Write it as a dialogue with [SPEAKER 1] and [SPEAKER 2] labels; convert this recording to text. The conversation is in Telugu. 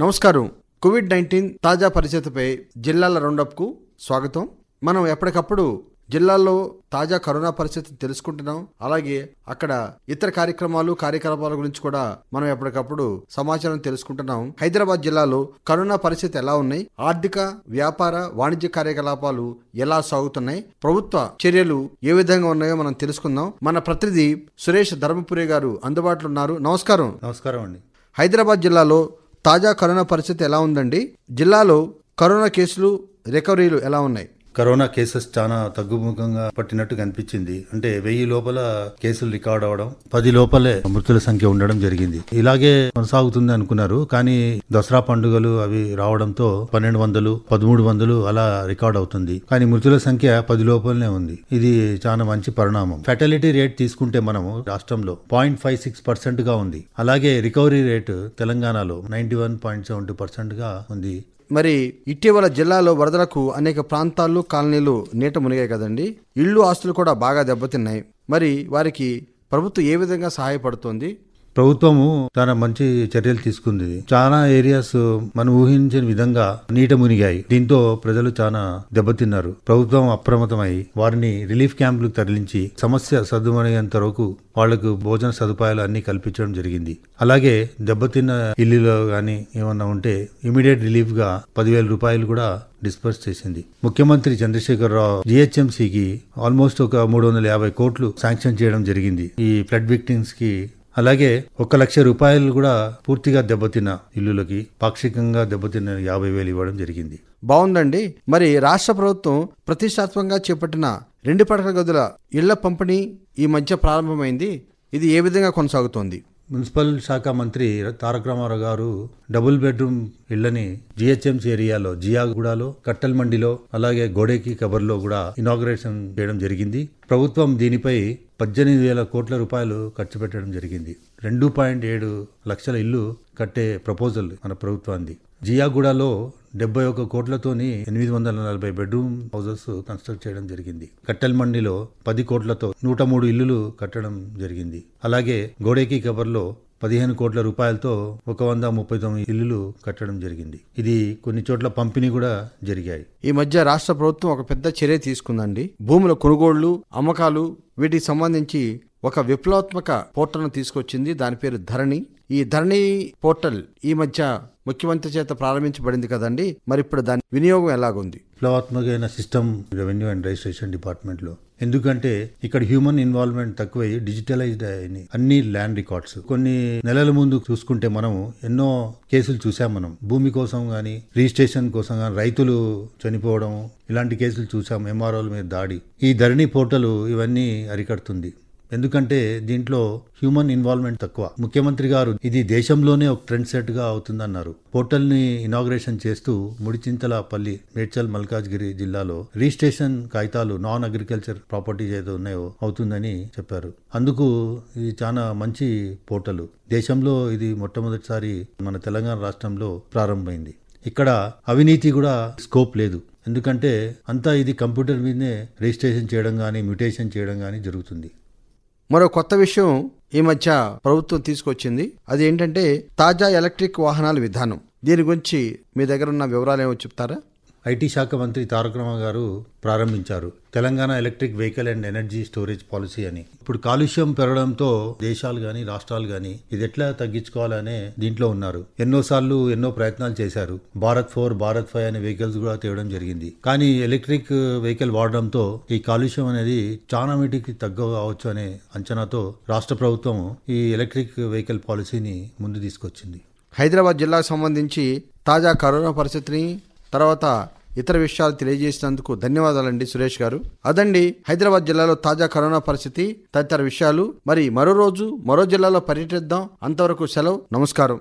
[SPEAKER 1] నమస్కారం. కోవిడ్-19 తాజా పరిస్థితిపై జిల్లాల రౌండప్కు స్వాగతం. మనం ఎప్పటికప్పుడు జిల్లాల్లో తాజా కరోనా పరిస్థితిని తెలుసుకుంటున్నాం. అలాగే అక్కడ ఇతర కార్యకలాపాల గురించి కూడా మనం ఎప్పటికప్పుడు సమాచారం తెలుసుకుంటున్నాం. హైదరాబాద్ జిల్లాలో కరోనా పరిస్థితి ఎలా ఉన్నాయి, ఆర్థిక, వ్యాపార, వాణిజ్య కార్యకలాపాలు ఎలా సాగుతున్నాయి, ప్రభుత్వ చర్యలు ఏ విధంగా ఉన్నాయో మనం తెలుసుకుందాం. మన ప్రతినిధి సురేష్ ధర్మపురి గారు అందుబాటులో ఉన్నారు. నమస్కారం.
[SPEAKER 2] నమస్కారం అండి.
[SPEAKER 1] హైదరాబాద్ జిల్లాలో తాజా కరోనా పరిస్థితి ఎలా ఉందండి? జిల్లాలో కరోనా కేసులు, రికవరీలు ఎలా ఉన్నాయి?
[SPEAKER 2] కరోనా కేసెస్ చాలా తగ్గుముఖంగా పట్టినట్టు కనిపించింది. అంటే 1000 లోపల కేసులు రికార్డ్ అవడం, 10 లోపలే మృతుల సంఖ్య ఉండడం జరిగింది. ఇలాగే కొనసాగుతుంది అనుకున్నారు. కానీ దసరా పండుగలు అవి రావడంతో 1200, 1300 అలా రికార్డ్ అవుతుంది. కానీ మృతుల సంఖ్య 10 లోపలనే ఉంది. ఇది చాలా మంచి పరిణామం. ఫెర్టిలిటీ రేట్ తీసుకుంటే మనము రాష్ట్రంలో 0.56% గా ఉంది. అలాగే రికవరీ రేటు తెలంగాణలో 91.72% గా ఉంది.
[SPEAKER 1] మరి ఇటీవల జిల్లాలో వరదలకు అనేక ప్రాంతాలు, కాలనీలు నీట మునిగాయి కదండి. ఇళ్ళు, ఆస్తులు కూడా బాగా దెబ్బతిన్నాయి. మరి వారికి ప్రభుత్వం ఏ విధంగా సహాయపడుతోంది?
[SPEAKER 2] ప్రభుత్వము చాలా మంచి చర్యలు తీసుకుంది. చాలా ఏరియాస్ మనం ఊహించిన విధంగా నీట మునిగాయి. దీంతో ప్రజలు చాలా దెబ్బతిన్నారు. ప్రభుత్వం అప్రమత్తమై వారిని రిలీఫ్ క్యాంపులకు తరలించి సమస్య సద్దుమణిగేంత వరకు వాళ్లకు భోజన సదుపాయాలు అన్ని కల్పించడం జరిగింది. అలాగే దెబ్బతిన్న ఇల్లులో గానీ ఏమన్నా ఉంటే ఇమీడియట్ రిలీఫ్ గా 10,000 రూపాయలు కూడా డిస్పర్స్ చేసింది. ముఖ్యమంత్రి చంద్రశేఖరరావు జిహెచ్ఎంసీకి ఆల్మోస్ట్ ఒక 350 కోట్లు శాంక్షన్ చేయడం జరిగింది ఈ ఫ్లడ్ విక్టిమ్స్ కి. అలాగే 1 లక్ష రూపాయలు కూడా పూర్తిగా దెబ్బతిన్న ఇల్లులకి, పాక్షికంగా దెబ్బతిన్న 50,000 ఇవ్వడం జరిగింది.
[SPEAKER 1] బాగుందండి. మరి రాష్ట్ర ప్రభుత్వం ప్రతిష్టాత్మకంగా చేపట్టిన 2 పడకల గదుల ఇళ్ల పంపిణీ ఈ మధ్య ప్రారంభమైంది. ఇది ఏ విధంగా కొనసాగుతోంది?
[SPEAKER 2] మున్సిపల్ శాఖ మంత్రి తారక రామారావు గారు డబుల్ బెడ్రూమ్ ఇళ్లని జిహెచ్ఎంసీ ఏరియాలో, జియాగూడలో, కట్టల్ మండిలో, అలాగే గోడేకి కబర్లో కూడా ఇనాగ్రేషన్ చేయడం జరిగింది. ప్రభుత్వం దీనిపై 18,000 కోట్ల రూపాయలు ఖర్చు పెట్టడం జరిగింది. 2.7 లక్షల ఇల్లు కట్టే ప్రపోజల్ మన ప్రభుత్వానికి. జియాగూడలో 71 కోట్లతోని 840 బెడ్రూమ్ హౌసెస్ కన్స్ట్రక్ట్ చేయడం జరిగింది. కట్టెల్ మండిలో 10 కోట్లతో 103 ఇల్లులు కట్టడం జరిగింది. అలాగే గోడేకి కబర్లో 15 కోట్ల రూపాయలతో 139 ఇల్లులు కట్టడం జరిగింది. ఇది కొన్ని చోట్ల పంపిణీ కూడా జరిగాయి.
[SPEAKER 1] ఈ మధ్య రాష్ట్ర ప్రభుత్వం ఒక పెద్ద చర్య తీసుకుందండి. భూముల కొనుగోళ్లు, అమ్మకాలు, వీటికి సంబంధించి ఒక విప్లవాత్మక పోర్టల్ను తీసుకొచ్చింది. దాని పేరు ధరణి. ఈ ధరణి పోర్టల్ ఈ మధ్య ముఖ్యమంత్రి చేత ప్రారంభించబడింది కదండి. మరి ఇప్పుడు దాని వినియోగం ఎలాగుంది?
[SPEAKER 2] విప్లవాత్మకమైన system revenue and registration department లో. ఎందుకంటే ఇక్కడ హ్యూమన్ ఇన్వాల్వ్మెంట్ తక్కువై డిజిటలైజ్డ్ అయినాయి అన్ని ల్యాండ్ రికార్డ్స్. కొన్ని నెలల ముందు చూసుకుంటే మనం ఎన్నో కేసులు చూసాం. మనం భూమి కోసం గానీ, రిజిస్ట్రేషన్ కోసం గానీ, రైతులు చనిపోవడం, ఇలాంటి కేసులు చూసాం. ఎంఆర్ఓల మీద దాడి. ఈ ధరణి పోర్టల్ ఇవన్నీ అరికడుతుంది. ఎందుకంటే దీంట్లో హ్యూమన్ ఇన్వాల్వ్మెంట్ తక్కువ. ముఖ్యమంత్రి గారు ఇది దేశంలోనే ఒక ట్రెండ్ సెట్ గా అవుతుందన్నారు. పోర్టల్ ని ఇనాగ్రేషన్ చేస్తూ ముడిచింతలపల్లి, మేడ్చల్, మల్కాజ్గిరి జిల్లాలో రిజిస్ట్రేషన్ కాగితాలు నాన్ అగ్రికల్చర్ ప్రాపర్టీస్ ఏదో ఉన్నాయో అవుతుందని చెప్పారు. అందుకు ఇది చాలా మంచి పోర్టల్. దేశంలో ఇది మొట్టమొదటిసారి మన తెలంగాణ రాష్ట్రంలో ప్రారంభమైంది. ఇక్కడ అవినీతి కూడా స్కోప్ లేదు. ఎందుకంటే అంతా ఇది కంప్యూటర్ మీదనే రిజిస్ట్రేషన్ చేయడం కానీ, మ్యూటేషన్ చేయడం కానీ జరుగుతుంది.
[SPEAKER 1] మరో కొత్త విషయం ఈ మధ్య ప్రభుత్వం తీసుకొచ్చింది. అది ఏంటంటే తాజా ఎలక్ట్రిక్ వాహనాల విధానం. దీని గురించి మీ దగ్గర ఉన్న వివరాలు ఏమో చెప్తారా?
[SPEAKER 2] ఐటీ శాఖ మంత్రి తారక రామారావు గారు ప్రారంభించారు Telangana electric vehicle and energy storage policy అని. ఇప్పుడు కాలుష్యం పెరగడంతో దేశాలు గాని, రాష్ట్రాలు గాని ఇది ఎట్లా తగ్గించుకోవాలనే దీంట్లో ఉన్నారు. ఎన్నోసార్లు ఎన్నో ప్రయత్నాలు చేశారు. భారత్ 4, భారత్ 5 అనే వెహికల్స్ కూడా తేవడం జరిగింది. కానీ ఎలక్ట్రిక్ వెహికల్ వాడడంతో ఈ కాలుష్యం అనేది చాలా మీటికి తగ్గవచ్చు అనే అంచనాతో రాష్ట్ర ప్రభుత్వం ఈ ఎలక్ట్రిక్ వెహికల్ పాలసీని ముందు తీసుకొచ్చింది.
[SPEAKER 1] హైదరాబాద్ జిల్లాకు సంబంధించి తాజా కరోనా పరిస్థితిని, తర్వాత ఇతర విషయాలు తెలియజేసినందుకు ధన్యవాదాలండి సురేష్ గారు. అదండి హైదరాబాద్ జిల్లాలో తాజా కరోనా పరిస్థితి, తదితర విషయాలు. మరి మరో రోజు మరో జిల్లాలో పర్యటిద్దాం. అంతవరకు సెలవు. నమస్కారం.